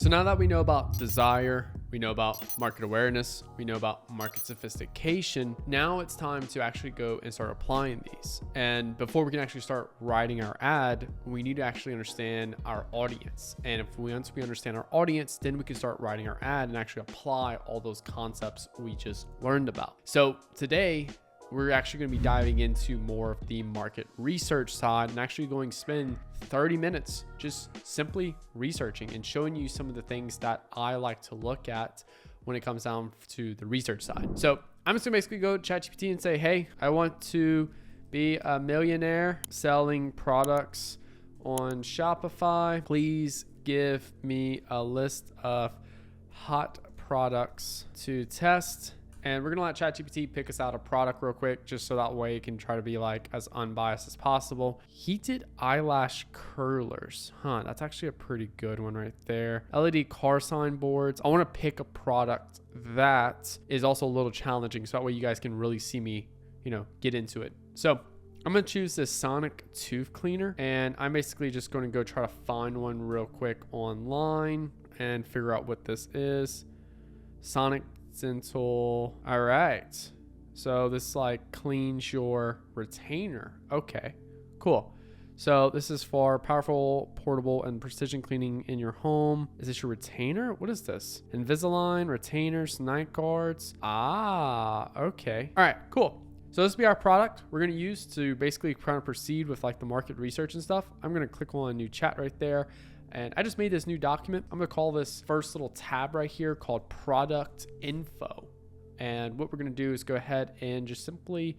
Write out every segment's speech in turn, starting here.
So now that we know about desire, we know about market awareness, we know about market sophistication, now it's time to actually go and start applying these. And before we can actually start writing our ad, we need to actually understand our audience. And once we understand our audience, then we can start writing our ad and actually apply all those concepts we just learned about. So today, we're actually going to be diving into more of the market research side and actually going to spend 30 minutes just simply researching and showing you some of the things that I like to look at when it comes down to the research side. So I'm just going to basically go to ChatGPT and say, hey, I want to be a millionaire selling products on Shopify. Please give me a list of hot products to test. And we're going to let ChatGPT pick us out a product real quick, just so that way it can try to be like as unbiased as possible. Heated eyelash curlers. That's actually a pretty good one right there. LED car sign boards. I want to pick a product that is also a little challenging, so that way you guys can really see me, get into it. So I'm going to choose this sonic tooth cleaner, and I'm basically just going to go try to find one real quick online and figure out what this is. Sonic dental. All right, so this like cleans your retainer. Okay, cool. So this is for powerful, portable, and precision cleaning in your home. Is this your retainer? What is this? Invisalign, retainers, night guards. Okay. All right, cool. So this will be our product we're going to use to basically kind of proceed with like the market research and stuff. I'm going to click on a new chat right there. And I just made this new document. I'm going to call this first little tab right here called product info. And what we're going to do is go ahead and just simply,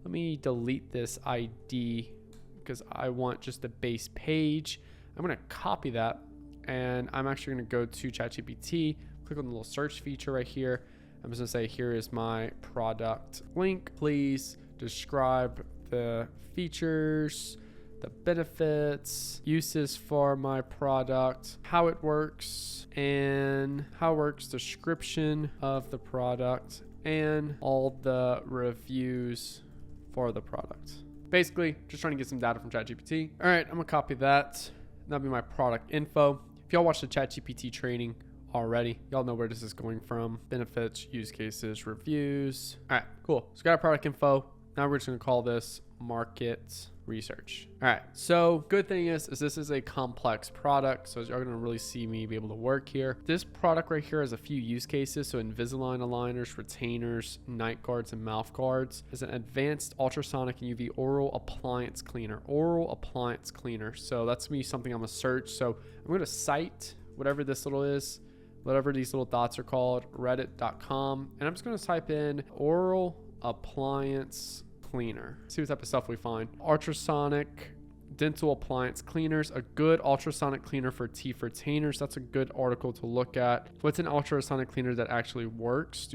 let me delete this ID because I want just the base page. I'm going to copy that. And I'm actually going to go to ChatGPT, click on the little search feature right here. I'm just going to say, here is my product link. Please describe the features, the benefits, uses for my product, how it works, description of the product, and all the reviews for the product. Basically, just trying to get some data from ChatGPT. All right, I'm gonna copy that. That'll be my product info. If y'all watch the ChatGPT training already, y'all know where this is going from. Benefits, use cases, reviews. All right, cool. So got our product info. Now we're just gonna call this market research. All right, so good thing is this is a complex product, so you're gonna really see me be able to work here. This product right here has a few use cases. So Invisalign aligners, retainers, night guards, and mouth guards. Is an advanced ultrasonic and UV oral appliance cleaner. So that's gonna be something I'm gonna search. So I'm gonna cite whatever this little is, whatever these little dots are called, reddit.com, and I'm just gonna type in oral appliance cleaner. See what type of stuff we find. Ultrasonic dental appliance cleaners. A good ultrasonic cleaner for teeth retainers. That's a good article to look at. What's an ultrasonic cleaner that actually works?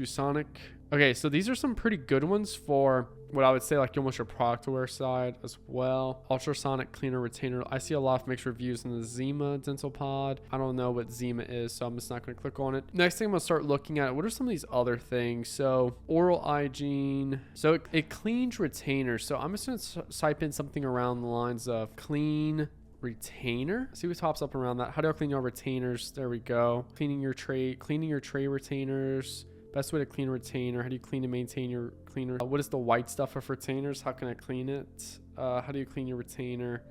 Okay, so these are some pretty good ones for what I would say like almost your product aware side as well. Ultrasonic cleaner retainer. I see a lot of mixed reviews in the Zima dental pod. I don't know what Zima is, so I'm just not going to click on it. Next thing I'm going to start looking at, what are some of these other things? So oral hygiene. So it cleans retainers. So I'm just going to type in something around the lines of clean retainer. See what pops up around that. How do I clean your retainers? There we go. Cleaning your tray retainers. Best way to clean a retainer. How do you clean and maintain your cleaner? What is the white stuff of retainers? How can I clean it? How do you clean your retainer?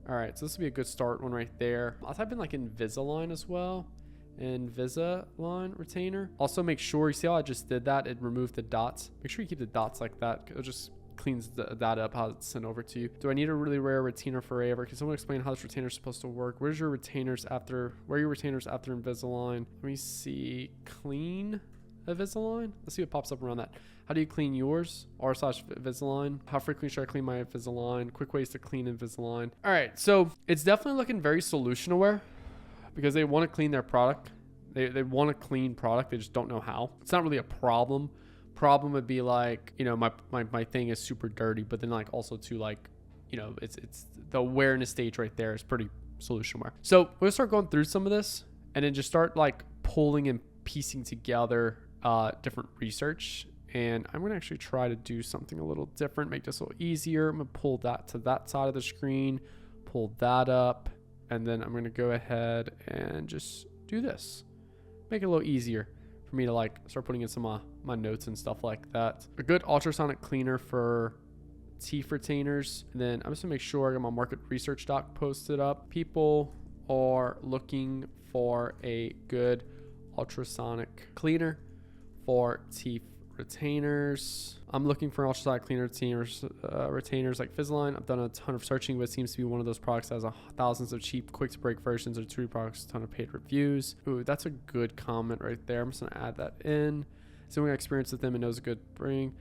All right, so this will be a good start one right there. I'll type in like Invisalign as well. Invisalign retainer. Also make sure, you see how I just did that? It removed the dots. Make sure you keep the dots like that. It just cleans the data up how it's sent over to you. Do I need a really rare retainer forever? Can someone explain how this retainer is supposed to work? Where are your retainers after Invisalign? Let me see. Clean Invisalign. Let's see what pops up around that. How do you clean yours? r/Invisalign. How frequently should I clean my Invisalign? Quick ways to clean Invisalign. All right, so it's definitely looking very solution aware because they want to clean their product. They want a clean product. They just don't know how. It's not really a problem. Problem would be like, my thing is super dirty, but then like also to like, it's the awareness stage right there is pretty solution aware. So we're gonna start going through some of this and then just start like pulling and piecing together different research. And I'm going to actually try to do something a little different, make this a little easier. I'm going to pull that to that side of the screen, pull that up, and then I'm going to go ahead and just do this. Make it a little easier for me to like start putting in some of my notes and stuff like that. A good ultrasonic cleaner for teeth retainers. And then I'm just gonna make sure I got my market research doc posted up. People are looking for a good ultrasonic cleaner for teeth retainers. I'm looking for ultrasonic cleaner retainers like Invisalign. I've done a ton of searching, but it seems to be one of those products that has thousands of cheap, quick to break versions of 2 products, a ton of paid reviews. Ooh, that's a good comment right there. I'm just gonna add that in. Someone got experience with them and knows a good bring.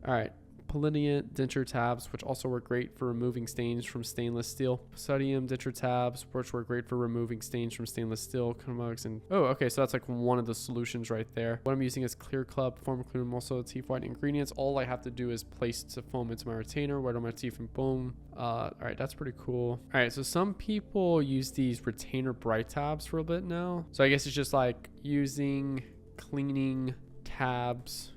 All right. Polynient denture tabs, which also work great for removing stains from stainless steel. Sodium denture tabs, which work great for removing stains from stainless steel. And oh, okay, so that's like one of the solutions right there. What I'm using is Clear Club, Form Clear, also teeth whitening ingredients. All I have to do is place the foam into my retainer, white on my teeth, and boom. All right, that's pretty cool. All right, so some people use these retainer bright tabs for a bit now. So I guess it's just like using cleaning tabs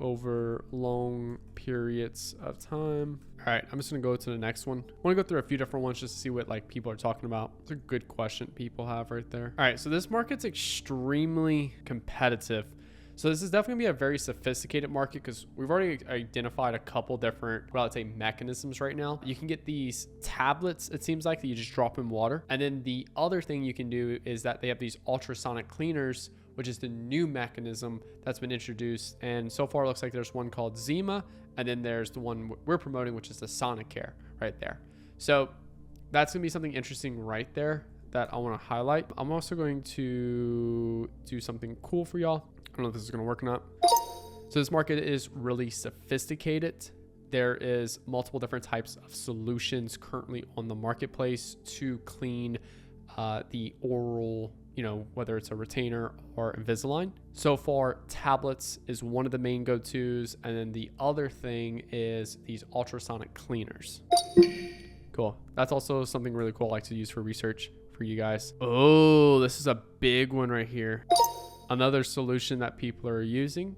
over long periods of time. All right, I'm just gonna go to the next one. I want to go through a few different ones just to see what like people are talking about. It's a good question people have right there. All right, so this market's extremely competitive. So this is definitely gonna be a very sophisticated market because we've already identified a couple different, well, I'd say mechanisms right now. You can get these tablets, it seems like, that you just drop in water. And then the other thing you can do is that they have these ultrasonic cleaners, which is the new mechanism that's been introduced. And so far it looks like there's one called Zima, and then there's the one we're promoting, which is the Sonicare right there. So that's gonna be something interesting right there that I wanna highlight. I'm also going to do something cool for y'all. I don't know if this is gonna work or not. So this market is really sophisticated. There is multiple different types of solutions currently on the marketplace to clean the oral, you know, whether it's a retainer or Invisalign. So far, tablets is one of the main go-tos. And then the other thing is these ultrasonic cleaners. Cool. That's also something really cool I like to use for research for you guys. Oh, this is a big one right here. Another solution that people are using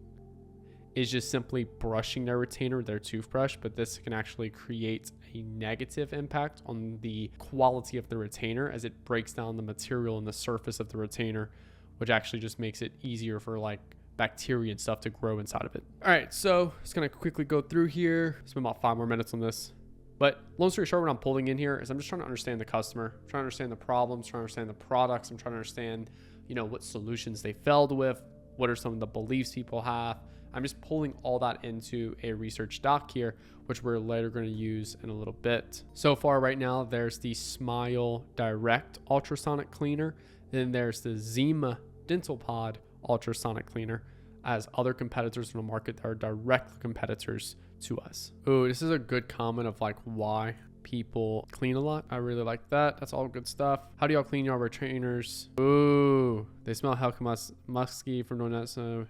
is just simply brushing their retainer with their toothbrush, but this can actually create a negative impact on the quality of the retainer as it breaks down the material and the surface of the retainer, which actually just makes it easier for like bacteria and stuff to grow inside of it. All right, so just gonna quickly go through here. Spend about 5 more minutes on this. But long story short, what I'm pulling in here is I'm just trying to understand the customer, trying to understand the problems, trying to understand the products. I'm trying to understand, you know, what solutions they failed with, what are some of the beliefs people have. I'm just pulling all that into a research doc here, which we're later going to use in a little bit. So far right now, there's the Smile Direct ultrasonic cleaner. Then there's the Zima Dental Pod ultrasonic cleaner, as other competitors in the market that are direct competitors to us. Oh, this is a good comment of like why people clean a lot. I really like that. That's all good stuff. How do y'all clean your retainers? Ooh, they smell hell musky from doing that. So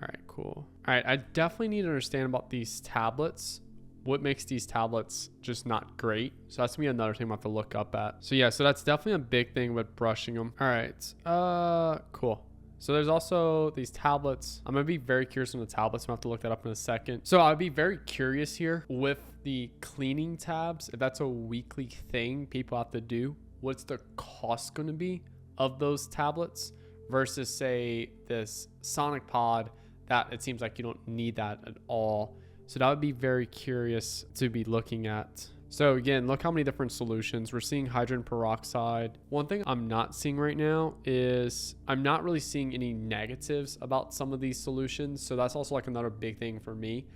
all right, cool. All right, I definitely need to understand about these tablets. What makes these tablets just not great? So that's gonna be another thing I'm gonna have to look up at. So yeah, so that's definitely a big thing with brushing them. All right, cool. So there's also these tablets. I'm gonna be very curious on the tablets. I'm gonna have to look that up in a second. So I'd be very curious here with the cleaning tabs. If that's a weekly thing people have to do, what's the cost gonna be of those tablets versus say this Sonic Pod that it seems like you don't need that at all. So that would be very curious to be looking at. So again, look how many different solutions. We're seeing hydrogen peroxide. One thing I'm not seeing right now is I'm not really seeing any negatives about some of these solutions. So that's also like another big thing for me.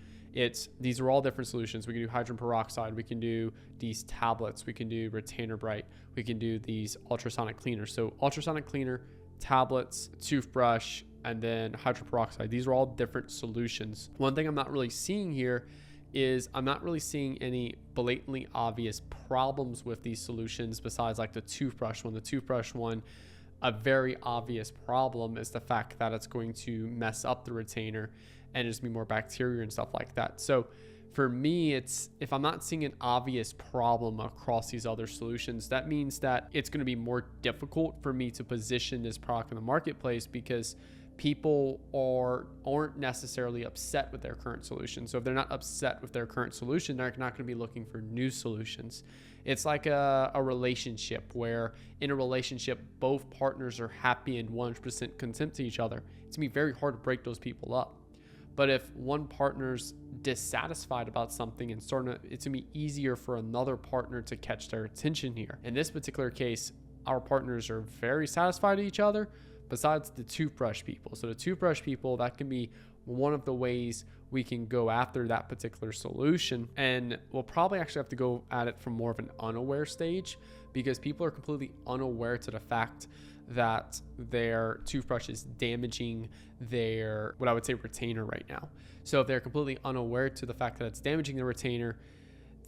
These are all different solutions. We can do hydrogen peroxide. We can do these tablets. We can do retainer bright. We can do these ultrasonic cleaners. So ultrasonic cleaner, tablets, toothbrush, and then hydrogen peroxide. These are all different solutions. One thing I'm not really seeing here is I'm not really seeing any blatantly obvious problems with these solutions besides like the toothbrush one. The toothbrush one, a very obvious problem is the fact that it's going to mess up the retainer and there's gonna be more bacteria and stuff like that. So for me, it's if I'm not seeing an obvious problem across these other solutions, that means that it's going to be more difficult for me to position this product in the marketplace because people aren't necessarily upset with their current solution. So if they're not upset with their current solution, they're not going to be looking for new solutions. It's like a relationship where in a relationship, both partners are happy and 100% content to each other. It's going to be very hard to break those people up. But if one partner's dissatisfied about something and it's going to be easier for another partner to catch their attention here. In this particular case, our partners are very satisfied with each other, besides the toothbrush people. So the toothbrush people, that can be one of the ways we can go after that particular solution. And we'll probably actually have to go at it from more of an unaware stage because people are completely unaware to the fact that their toothbrush is damaging their, what I would say, retainer right now. So if they're completely unaware to the fact that it's damaging the retainer,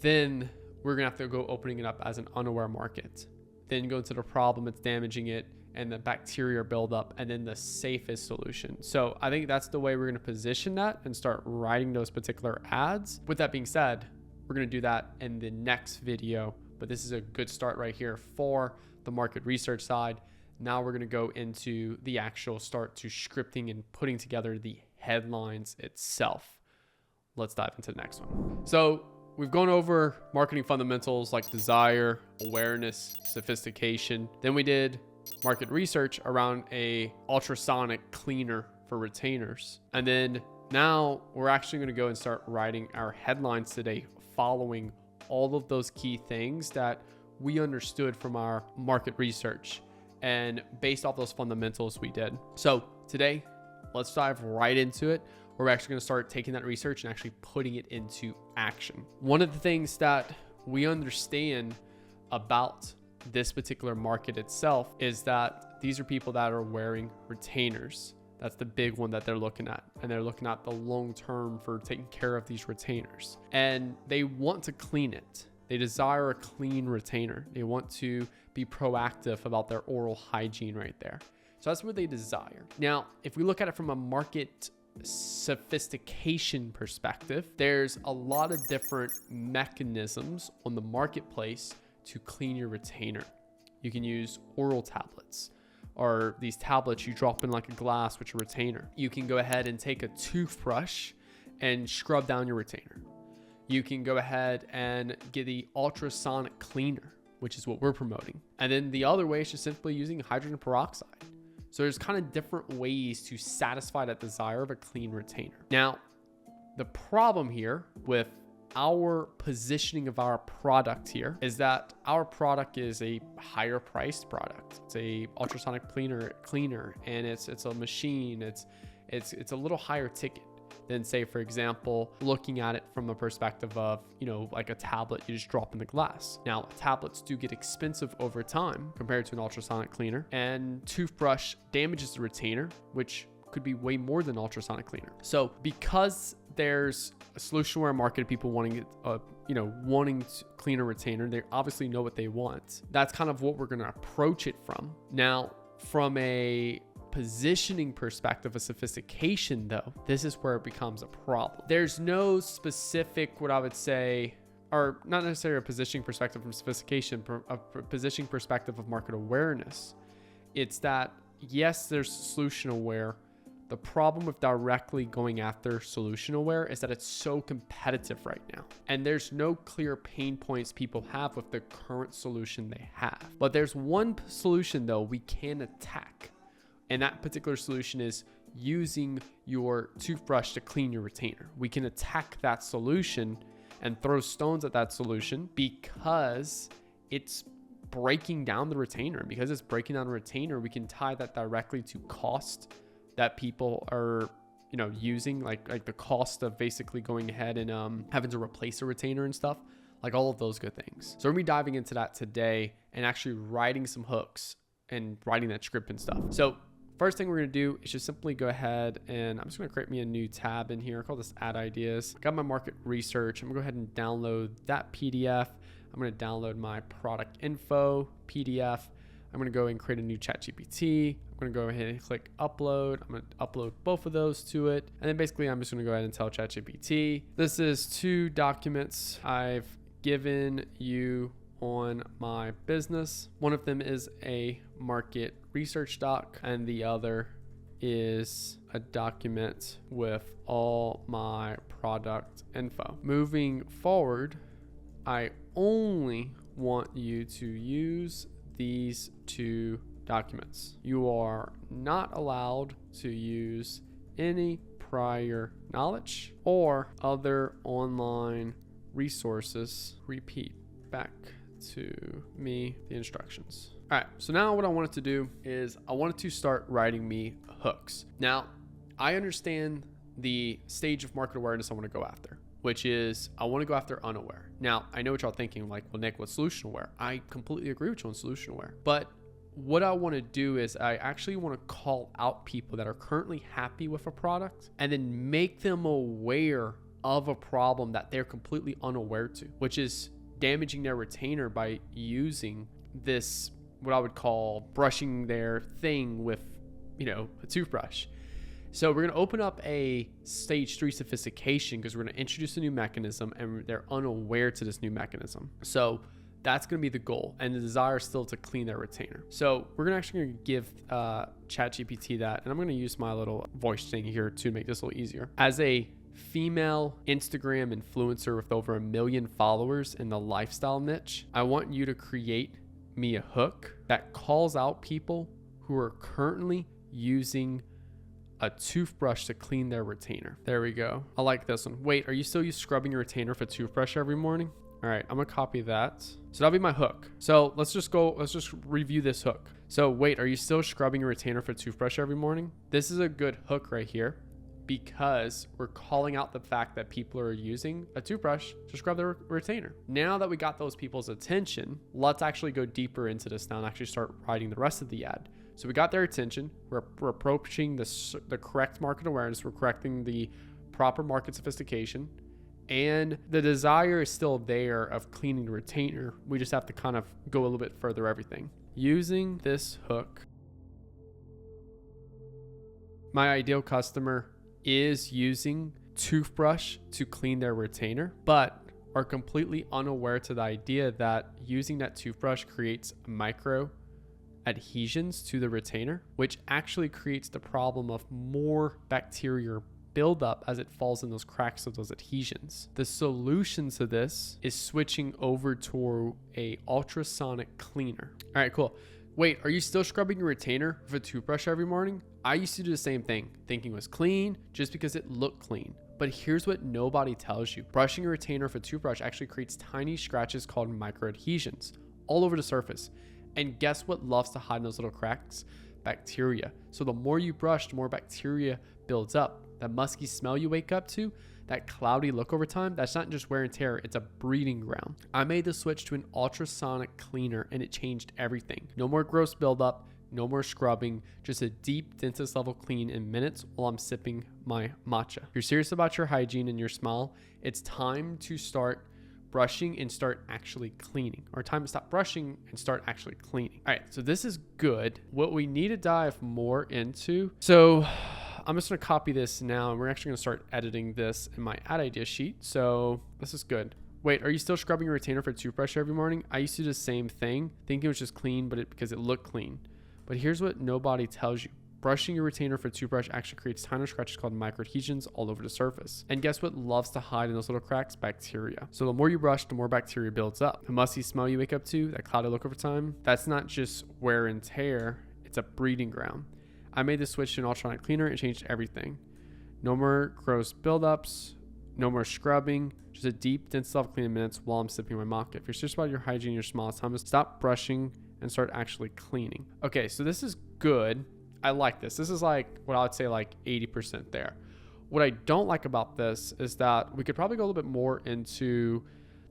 then we're gonna have to go opening it up as an unaware market. Then go into the problem, it's damaging it, and the bacteria build up, and then the safest solution. So I think that's the way we're going to position that and start writing those particular ads. With that being said, we're going to do that in the next video, but this is a good start right here for the market research side. Now we're going to go into the actual start to scripting and putting together the headlines itself. Let's dive into the next one. So we've gone over marketing fundamentals like desire, awareness, sophistication. Then we did market research around a ultrasonic cleaner for retainers. And then now we're actually going to go and start writing our headlines today following all of those key things that we understood from our market research and based off those fundamentals we did. So today, let's dive right into it. We're actually going to start taking that research and actually putting it into action. One of the things that we understand about this particular market itself is that these are people that are wearing retainers. That's the big one that they're looking at. And they're looking at the long term for taking care of these retainers. And they want to clean it. They desire a clean retainer. They want to be proactive about their oral hygiene right there. So that's what they desire. Now, if we look at it from a market sophistication perspective, there's a lot of different mechanisms on the marketplace to clean your retainer. You can use oral tablets, or these tablets you drop in like a glass with your retainer. You can go ahead and take a toothbrush and scrub down your retainer. You can go ahead and get the ultrasonic cleaner, which is what we're promoting. And then the other way is just simply using hydrogen peroxide. So there's kind of different ways to satisfy that desire of a clean retainer. Now, the problem here with our positioning of our product here is that our product is a higher priced product. It's a ultrasonic cleaner, and it's a machine. It's a little higher ticket than, say, for example, looking at it from a perspective of, like a tablet you just drop in the glass. Now, tablets do get expensive over time compared to an ultrasonic cleaner, and toothbrush damages the retainer, which could be way more than ultrasonic cleaner. So because there's a solution-aware market of people wanting to clean a retainer, they obviously know what they want. That's kind of what we're going to approach it from. Now, from a positioning perspective of sophistication though, this is where it becomes a problem. There's no specific, what I would say, or not necessarily a positioning perspective from sophistication, a positioning perspective of market awareness. It's that, yes, there's solution aware. The problem with directly going after solution aware is that it's so competitive right now. And there's no clear pain points people have with the current solution they have. But there's one solution though we can attack. And that particular solution is using your toothbrush to clean your retainer. We can attack that solution and throw stones at that solution because it's breaking down the retainer. Because it's breaking down the retainer, we can tie that directly to cost that people are, using, like the cost of basically going ahead and having to replace a retainer and stuff, like all of those good things. So we're gonna be diving into that today and actually writing some hooks and writing that script and stuff. So first thing we're gonna do is just simply go ahead and I'm just gonna create me a new tab in here. I call this Ad Ideas. I got my market research. I'm gonna go ahead and download that PDF. I'm gonna download my product info PDF. I'm going to go and create a new ChatGPT. I'm going to go ahead and click upload. I'm going to upload both of those to it. And then basically I'm just going to go ahead and tell ChatGPT, this is 2 documents I've given you on my business. One of them is a market research doc, and the other is a document with all my product info. Moving forward, I only want you to use these 2 documents. You are not allowed to use any prior knowledge or other online resources. Repeat back to me the instructions. All right, so now what I wanted to do is I wanted to start writing me hooks. Now, I understand the stage of market awareness I want to go after, which is I want to go after unaware. Now, I know what y'all thinking, like, well, Nick, what's solution aware? I completely agree with you on solution aware. But what I want to do is I actually want to call out people that are currently happy with a product and then make them aware of a problem that they're completely unaware to, which is damaging their retainer by using this, what I would call brushing their thing with, a toothbrush. So we're going to open up a stage 3 sophistication because we're going to introduce a new mechanism and they're unaware to this new mechanism. So that's going to be the goal, and the desire is still to clean their retainer. So we're actually going to give ChatGPT that, and I'm going to use my little voice thing here to make this a little easier. As a female Instagram influencer with over 1 million followers in the lifestyle niche, I want you to create me a hook that calls out people who are currently using a toothbrush to clean their retainer. There we go. I like this one. Wait, are you still scrubbing your retainer with a toothbrush every morning? All right, I'm gonna copy that. So that'll be my hook. So let's just review this hook. So wait, are you still scrubbing your retainer with a toothbrush every morning? This is a good hook right here because we're calling out the fact that people are using a toothbrush to scrub their retainer. Now that we got those people's attention, let's actually go deeper into this now and actually start writing the rest of the ad. So we got their attention. We're approaching the correct market awareness. We're correcting the proper market sophistication. And the desire is still there of cleaning the retainer. We just have to kind of go a little bit further everything. Using this hook, my ideal customer is using toothbrush to clean their retainer, but are completely unaware to the idea that using that toothbrush creates micro adhesions to the retainer, which actually creates the problem of more bacteria buildup as it falls in those cracks of those adhesions. The solution to this is switching over to a ultrasonic cleaner. All right, cool. Wait, are you still scrubbing your retainer with a toothbrush every morning? I used to do the same thing, thinking it was clean just because it looked clean. But here's what nobody tells you. Brushing a retainer with a toothbrush actually creates tiny scratches called microadhesions all over the surface. And guess what loves to hide in those little cracks? Bacteria. So the more you brush, the more bacteria builds up. That musky smell you wake up to, that cloudy look over time, that's not just wear and tear, it's a breeding ground. I made the switch to an ultrasonic cleaner and it changed everything. No more gross buildup, no more scrubbing, just a deep dentist level clean in minutes while I'm sipping my matcha. If you're serious about your hygiene and your smile, it's time to start brushing and start actually cleaning, or time to stop brushing and start actually cleaning. All right, so this is good. What we need to dive more into, so I'm just going to copy this now, and we're actually going to start editing this in my ad idea sheet. So this is good. Wait, are you still scrubbing your retainer for a toothbrush every morning? I used to do the same thing, thinking it was just clean, because it looked clean. But here's what nobody tells you. Brushing your retainer for a toothbrush actually creates tiny scratches called microadhesions all over the surface. And guess what loves to hide in those little cracks? Bacteria. So the more you brush, the more bacteria builds up. The musty smell you wake up to, that cloudy look over time, that's not just wear and tear, it's a breeding ground. I made the switch to an ultrasonic cleaner and changed everything. No more gross buildups, no more scrubbing, just a deep, dense self-clean in minutes while I'm sipping my matcha. If you're serious about your hygiene, your smile, it's time to stop brushing and start actually cleaning. Okay, so this is good. I like this. This is like what I would say like 80% there. What I don't like about this is that we could probably go a little bit more into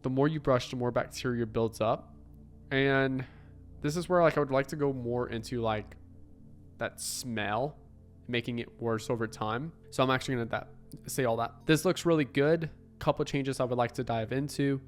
the more you brush, the more bacteria builds up. And this is where like I would like to go more into like that smell, making it worse over time. So I'm actually going to say all that. This looks really good. Couple changes I would like to dive into.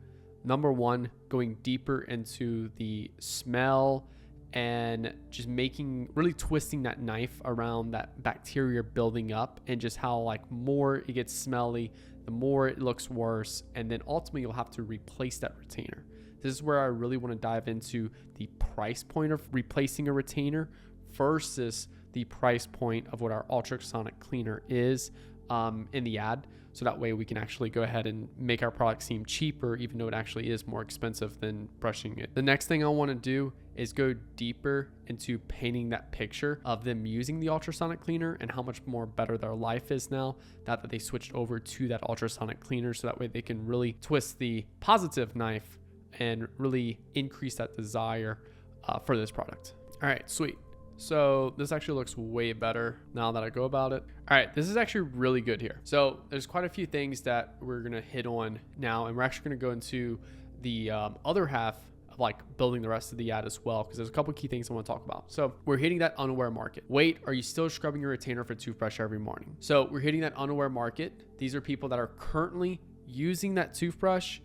Number one, going deeper into the smell and just really twisting that knife around that bacteria building up, and just how like more it gets smelly, the more it looks worse. And then ultimately you'll have to replace that retainer. This is where I really want to dive into the price point of replacing a retainer versus the price point of what our ultrasonic cleaner is in the ad. So that way we can actually go ahead and make our product seem cheaper, even though it actually is more expensive than brushing it. The next thing I want to do is go deeper into painting that picture of them using the ultrasonic cleaner and how much more better their life is now that they switched over to that ultrasonic cleaner. So that way they can really twist the positive knife and really increase that desire for this product. All right, sweet. So this actually looks way better now that I go about it. All right, this is actually really good here. So there's quite a few things that we're gonna hit on now, and we're actually gonna go into the other half of like building the rest of the ad as well, because there's a couple key things I want to talk about. So we're hitting that unaware market. Wait, are you still scrubbing your retainer for toothbrush every morning? So we're hitting that unaware market. These are people that are currently using that toothbrush,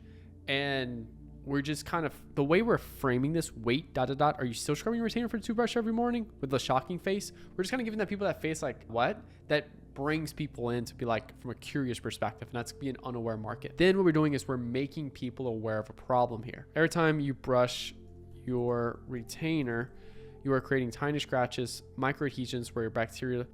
and we're just kind of, the way we're framing this, wait, are you still scrubbing your retainer for the toothbrush every morning, with the shocking face? We're just kind of giving that people that face like, what? That brings people in to be like, from a curious perspective, and that's be an unaware market. Then what we're doing is we're making people aware of a problem here. Every time you brush your retainer, you are creating tiny scratches, microadhesions where your bacteria,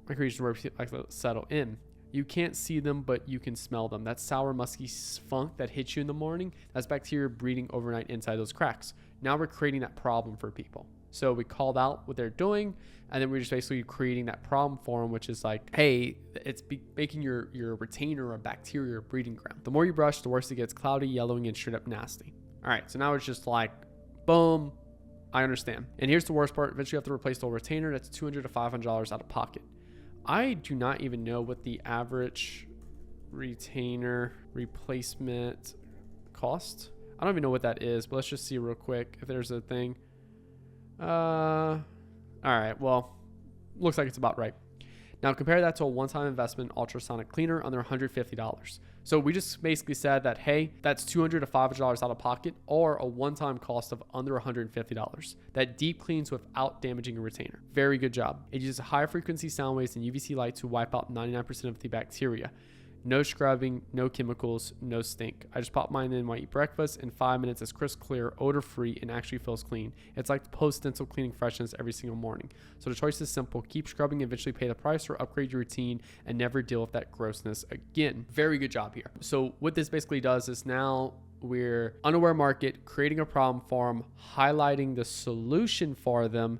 settle in. You can't see them, but you can smell them. That sour, musky funk that hits you in the morning, that's bacteria breeding overnight inside those cracks. Now we're creating that problem for people. So we called out what they're doing, and then we're just basically creating that problem for them, which is like, hey, it's making your retainer a bacteria breeding ground. The more you brush, the worse it gets, cloudy, yellowing, and straight up nasty. All right, so now it's just like, boom, I understand. And here's the worst part. Eventually you have to replace the whole retainer. That's $200 to $500 out of pocket. I do not even know what the average retainer replacement cost. I don't even know what that is, but let's just see real quick if there's a thing. All right, well, looks like it's about right. Now compare that to a one-time investment ultrasonic cleaner under $150. So we just basically said that, hey, that's $200 to $500 out of pocket, or a one-time cost of under $150. That deep cleans without damaging a retainer. Very good job. It uses high frequency sound waves and UVC light to wipe out 99% of the bacteria. No scrubbing, no chemicals, no stink. I just pop mine in when I eat breakfast. In 5 minutes, it's crisp clear, odor free, and actually feels clean. It's like post-dental cleaning freshness every single morning. So the choice is simple. Keep scrubbing, eventually pay the price, or upgrade your routine and never deal with that grossness again. Very good job here. So what this basically does is now we're unaware market, creating a problem for them, highlighting the solution for them,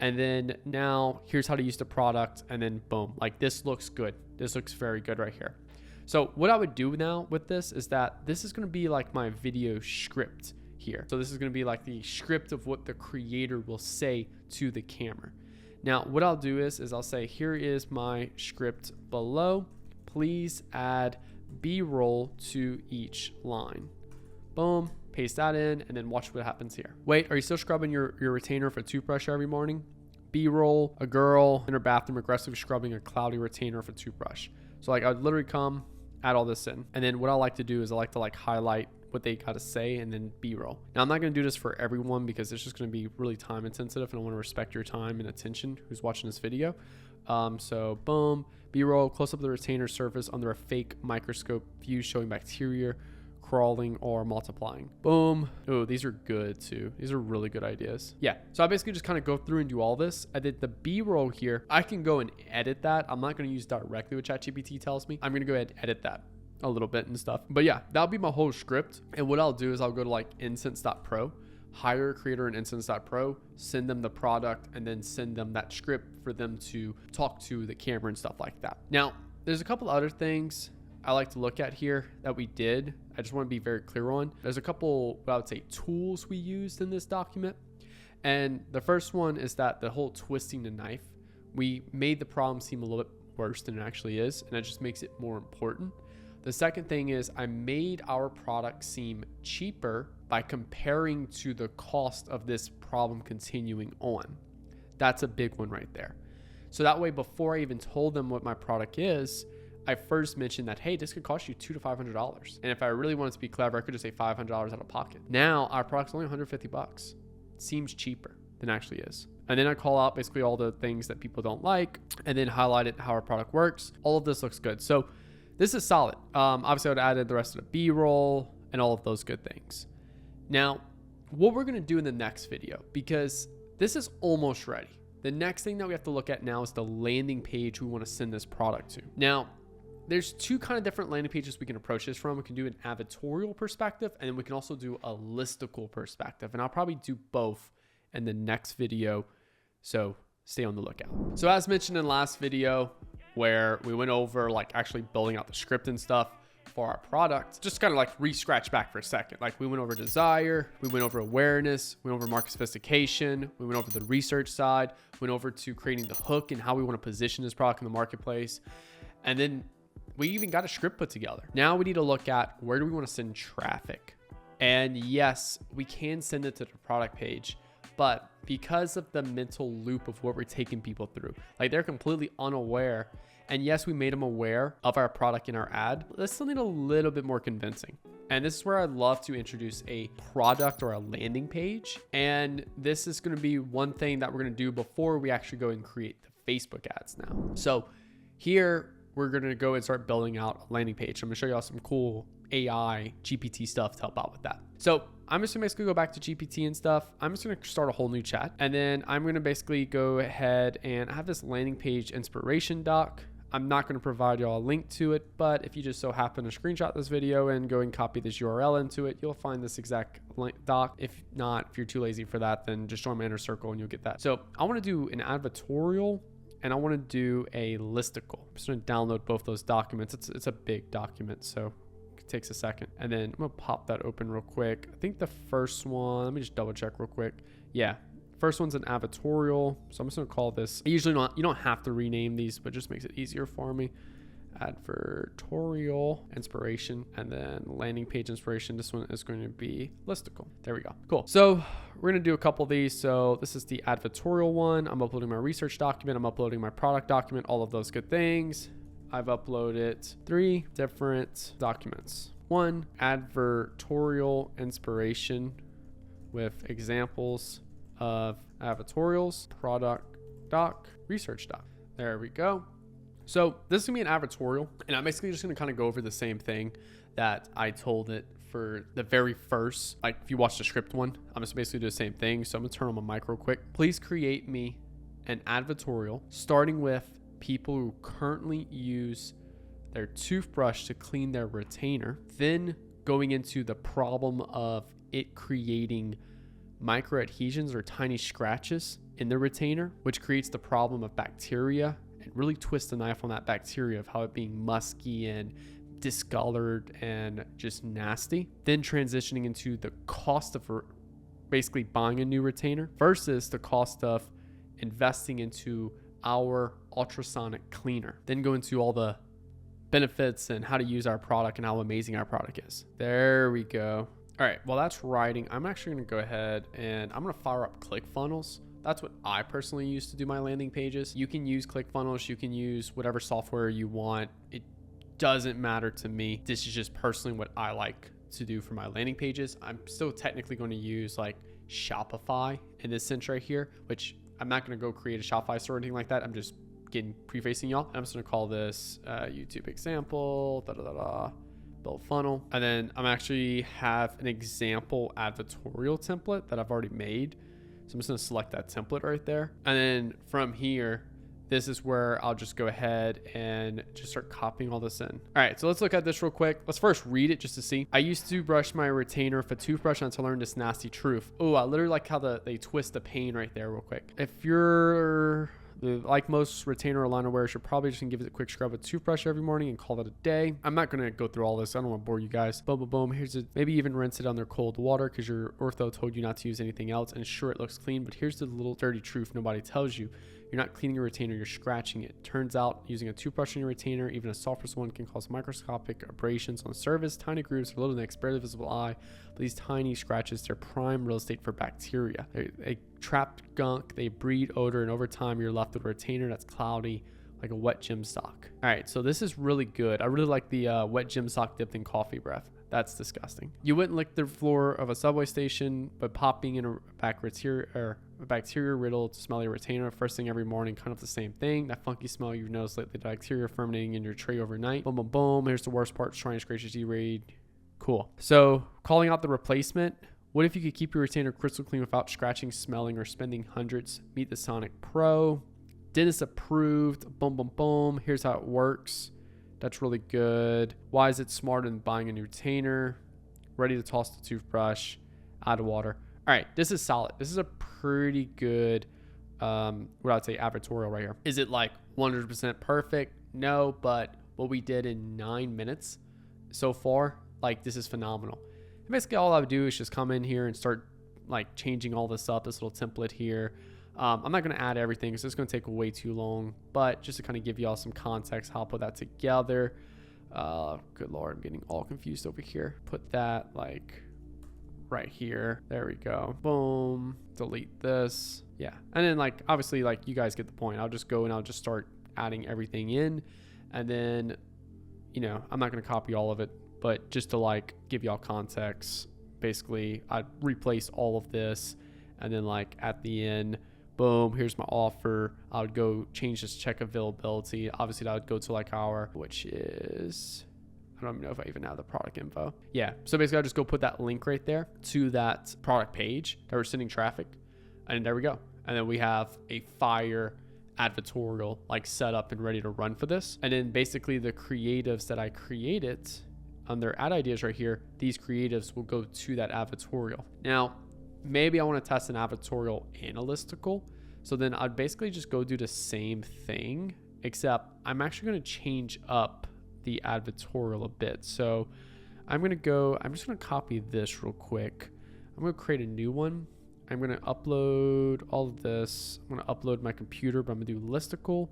and then now here's how to use the product, and then boom, like this looks good. This looks very good right here. So what I would do now with this is that this is going to be like my video script here. So this is going to be like the script of what the creator will say to the camera. Now, what I'll do is I'll say, here is my script below. Please add B-roll to each line. Boom, paste that in, and then watch what happens here. Wait, are you still scrubbing your retainer for a toothbrush every morning? B-roll, a girl in her bathroom aggressively scrubbing a cloudy retainer for a toothbrush. So like I would literally come, add all this in. And then what I like to do is I like to like highlight what they got to say and then B-roll. Now I'm not going to do this for everyone because it's just going to be really time intensive, and I want to respect your time and attention who's watching this video. So boom, B-roll, close up the retainer surface under a fake microscope view showing bacteria crawling or multiplying. Boom. Oh, these are good too. These are really good ideas. Yeah. So I basically just kind of go through and do all this. I did the B-roll here. I can go and edit that. I'm not going to use directly what ChatGPT tells me. I'm going to go ahead and edit that a little bit and stuff. But yeah, that'll be my whole script. And what I'll do is I'll go to like instance.pro, hire a creator in instance.pro, send them the product, and then send them that script for them to talk to the camera and stuff like that. Now, there's a couple other things I like to look at here that we did. I just want to be very clear on. There's a couple, what I would say, tools we used in this document. And the first one is that the whole twisting the knife, we made the problem seem a little bit worse than it actually is, and it just makes it more important. The second thing is I made our product seem cheaper by comparing to the cost of this problem continuing on. That's a big one right there. So that way, before I even told them what my product is, I first mentioned that, hey, this could cost you $200 to $500. And if I really wanted to be clever, I could just say $500 out of pocket. Now our product's only $150. Seems cheaper. than it actually is. And then I call out basically all the things that people don't like and then highlight it how our product works. All of this looks good. So this is solid. Obviously I would have added the rest of the B-roll and all of those good things. Now, what we're going to do in the next video, because this is almost ready. The next thing that we have to look at now is the landing page we want to send this product to. Now, there's two kind of different landing pages we can approach this from. We can do an advertorial perspective, and then we can also do a listicle perspective. And I'll probably do both in the next video. So stay on the lookout. So as mentioned in the last video where we went over like actually building out the script and stuff for our product, just kind of like re-scratch back for a second. Like we went over desire, we went over awareness, we went over market sophistication, we went over the research side, went over to creating the hook and how we want to position this product in the marketplace. And then we even got a script put together. Now we need to look at where do we want to send traffic? And yes, we can send it to the product page, but because of the mental loop of what we're taking people through, like they're completely unaware. And yes, we made them aware of our product in our ad, but they still need a little bit more convincing. And this is where I'd love to introduce a product or a landing page. And this is going to be one thing that we're going to do before we actually go and create the Facebook ads now. So here we're going to go and start building out a landing page. I'm going to show you all some cool AI GPT stuff to help out with that. So I'm just gonna basically go back to GPT and stuff. I'm just gonna start a whole new chat. And then I'm gonna basically go ahead and have this landing page inspiration doc. I'm not gonna provide y'all a link to it, but if you just so happen to screenshot this video and go and copy this URL into it, you'll find this exact doc. If not, if you're too lazy for that, then just join my inner circle and you'll get that. So I wanna do an advertorial and I wanna do a listicle. I'm just gonna download both those documents. It's a big document, so takes a second. And then I'm gonna pop that open real quick. I think the first one, let me just double check real quick. Yeah, first one's an advertorial. So I'm just gonna call this, you don't have to rename these, but it just makes it easier for me. Advertorial inspiration, and then landing page inspiration. This one is going to be listicle. There we go. Cool. So we're going to do a couple of these. So this is the advertorial one. I'm uploading my research document. I'm uploading my product document, all of those good things. I've uploaded 3 different documents. One, advertorial inspiration with examples of advertorials, product doc, research doc. There we go. So this is gonna be an advertorial, and I'm basically just gonna kind of go over the same thing that I told it for the very first, like if you watch the script one, I'm just basically do the same thing. So I'm gonna turn on my mic real quick. Please create me an advertorial starting with people who currently use their toothbrush to clean their retainer, then going into the problem of it creating micro adhesions or tiny scratches in the retainer, which creates the problem of bacteria, and really twist the knife on that bacteria of how it being musky and discolored and just nasty, then transitioning into the cost of basically buying a new retainer versus the cost of investing into our ultrasonic cleaner, then go into all the benefits and how to use our product and how amazing our product is. There we go. All right, while that's writing, I'm actually going to go ahead and I'm going to fire up ClickFunnels. That's what I personally use to do my landing pages. You can use ClickFunnels, you can use whatever software you want. It doesn't matter to me. This is just personally what I like to do for my landing pages. I'm still technically going to use like Shopify in this sense right here, which I'm not going to go create a Shopify store or anything like that. I'm just prefacing y'all. I'm just going to call this YouTube example, build funnel. And then I'm actually have an example advertorial template that I've already made. So I'm just going to select that template right there. And then from here, this is where I'll just go ahead and just start copying all this in. All right, so let's look at this real quick. Let's first read it just to see. I used to brush my retainer with a toothbrush until I learned this nasty truth. Oh, I literally like how they twist the pain right there real quick. If you're like most retainer or liner wearers, you're probably just gonna give it a quick scrub with a toothbrush every morning and call it a day. I'm not gonna go through all this. I don't want to bore you guys. Boom, boom, boom. Here's it. Maybe even rinse it under cold water because your ortho told you not to use anything else. And sure, it looks clean, but here's the little dirty truth nobody tells you. You're not cleaning your retainer, you're scratching it. Turns out using a toothbrush in your retainer, even a softest one, can cause microscopic abrasions on the surface. Tiny grooves are little nicks, barely visible eye. But these tiny scratches, they're prime real estate for bacteria. They trapped gunk, they breed odor, and over time you're left with a retainer that's cloudy like a wet gym sock. All right, so this is really good. I really like the wet gym sock dipped in coffee breath. That's disgusting. You wouldn't lick the floor of a subway station, but popping in a a bacteria riddled smelly retainer first thing every morning, kind of the same thing. That funky smell you've noticed lately, the bacteria fermenting in your tray overnight. Boom, boom, boom. Here's the worst part, trying to scratch your read. Cool. So calling out the replacement. What if you could keep your retainer crystal clean without scratching, smelling, or spending hundreds? Meet the Sonic Pro. Dentist approved. Boom, boom, boom. Here's how it works. That's really good. Why is it smarter than buying a new retainer? Ready to toss the toothbrush. Out of water. All right, this is solid. This is a pretty good, what I'd say, advertorial right here. Is it like 100% perfect? No, but what we did in 9 minutes so far, like this is phenomenal. And basically all I would do is just come in here and start like changing all this up, this little template here. I'm not going to add everything because it's going to take way too long, but just to kind of give y'all some context, how I'll put that together. Good Lord, I'm getting all confused over here. Put that like right here. There we go. Boom. Delete this. Yeah. And then like, obviously like you guys get the point. I'll just go and I'll just start adding everything in. And then, you know, I'm not going to copy all of it, but just to like give y'all context, basically I'd replace all of this. And then like at the end, boom, here's my offer. I would go change this check availability. Obviously that would go to like our, which is, I don't even know if I even have the product info. Yeah. So basically I'll just go put that link right there to that product page that we're sending traffic. And there we go. And then we have a fire advertorial like set up and ready to run for this. And then basically the creatives that I created under ad ideas right here, these creatives will go to that advertorial. Now, maybe I want to test an advertorial and a listicle. So then I'd basically just go do the same thing, except I'm actually going to change up the advertorial a bit. So I'm just going to copy this real quick. I'm going to create a new one. I'm going to upload all of this. I'm going to upload my computer, but I'm going to do listicle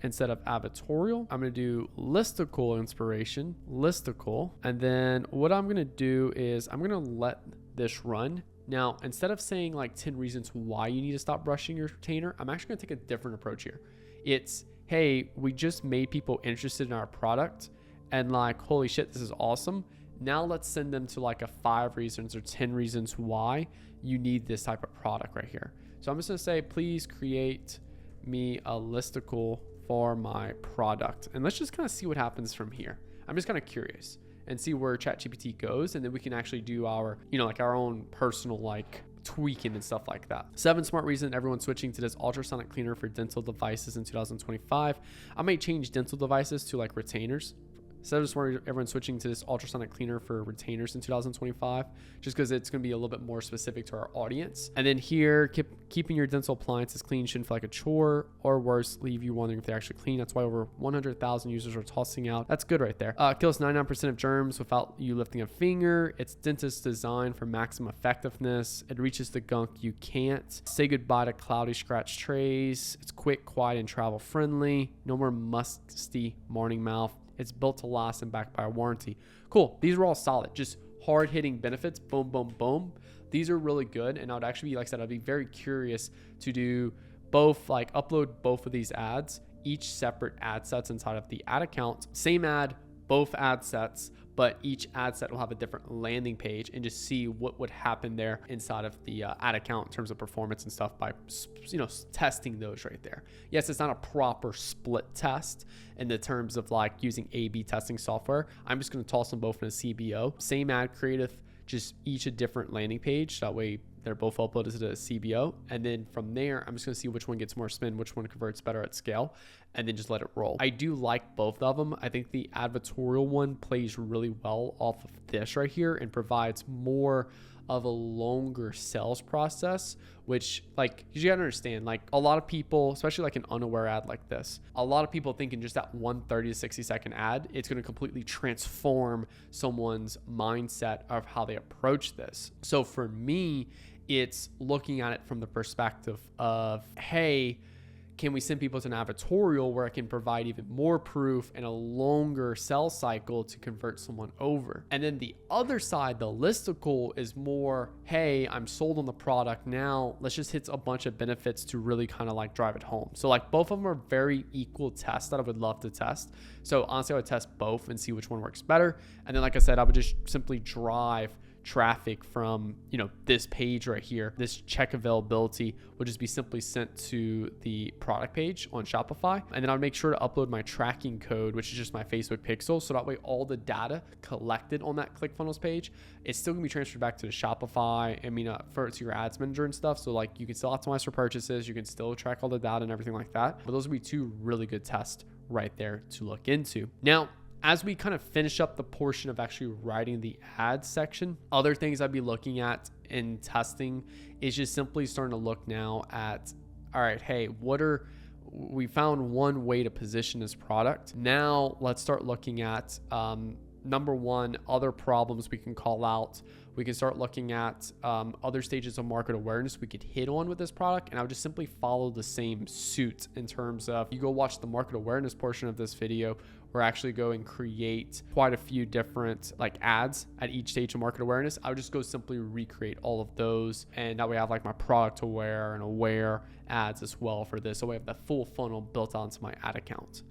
instead of advertorial. I'm going to do listicle inspiration, listicle. And then what I'm going to do is I'm going to let this run. Now, instead of saying like 10 reasons why you need to stop brushing your retainer, I'm actually going to take a different approach here. It's, hey, we just made people interested in our product and like, holy shit, this is awesome. Now let's send them to like a 5 reasons or 10 reasons why you need this type of product right here. So I'm just going to say, please create me a listicle for my product. And let's just kind of see what happens from here. I'm just kind of curious and see where ChatGPT goes. And then we can actually do our, you know, like our own personal like tweaking and stuff like that. 7 smart reasons everyone's switching to this ultrasonic cleaner for dental devices in 2025. I might change dental devices to like retainers. 7 smart everyone's switching to this ultrasonic cleaner for retainers in 2025, just because it's going to be a little bit more specific to our audience. And then here, keeping your dental appliances clean shouldn't feel like a chore, or worse, leave you wondering if they're actually clean. That's why over 100,000 users are tossing out. That's good right there. Kills 99% of germs without you lifting a finger. It's dentist designed for maximum effectiveness. It reaches the gunk you can't. Say goodbye to cloudy scratch trays. It's quick, quiet, and travel friendly. No more musty morning mouth. It's built to last and backed by a warranty. Cool. These are all solid. Just hard hitting benefits. Boom, boom, boom. These are really good. And I would actually be, like I said, I'd be very curious to do both, like upload both of these ads, each separate ad sets inside of the ad account. Same ad, both ad sets, but each ad set will have a different landing page, and just see what would happen there inside of the ad account in terms of performance and stuff by, you know, testing those right there. Yes, it's not a proper split test in the terms of like using A/B testing software. I'm just going to toss them both in a CBO. Same ad creative, just each a different landing page. That way they're both uploaded to the CBO. And then from there, I'm just going to see which one gets more spin, which one converts better at scale, and then just let it roll. I do like both of them. I think the advertorial one plays really well off of this right here and provides more of a longer sales process, which like you gotta understand, like a lot of people, especially like an unaware ad like this, a lot of people think in just that 1 30 to 60 second ad, it's going to completely transform someone's mindset of how they approach this. So for me, it's looking at it from the perspective of, hey, can we send people to an advertorial where I can provide even more proof and a longer sales cycle to convert someone over? And then the other side, the listicle, is more, hey, I'm sold on the product now. Let's just hit a bunch of benefits to really kind of like drive it home. So like both of them are very equal tests that I would love to test. So honestly, I would test both and see which one works better. And then like I said, I would just simply drive traffic from, this page right here, this check availability would just be simply sent to the product page on Shopify. And then I'll make sure to upload my tracking code, which is just my Facebook pixel. So that way all the data collected on that ClickFunnels page, it's still gonna be transferred back to the Shopify, to your ads manager and stuff. So like you can still optimize for purchases, you can still track all the data and everything like that. But those would be two really good tests right there to look into. Now, as we kind of finish up the portion of actually writing the ads section, other things I'd be looking at in testing is just simply starting to look now at, all right, hey, we found one way to position this product. Now let's start looking at, number one, other problems we can call out. We can start looking at other stages of market awareness we could hit on with this product. And I would just simply follow the same suit in terms of, you go watch the market awareness portion of this video, or actually go and create quite a few different like ads at each stage of market awareness. I would just go simply recreate all of those. And that way I have like my product aware and aware ads as well for this. So I have the full funnel built onto my ad account.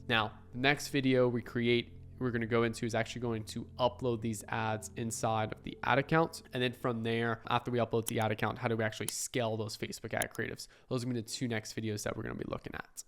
Now, the next video we're going to go into is actually going to upload these ads inside of the ad account. And then from there, after we upload the ad account, how do we actually scale those Facebook ad creatives? Those are going to be the two next videos that we're going to be looking at.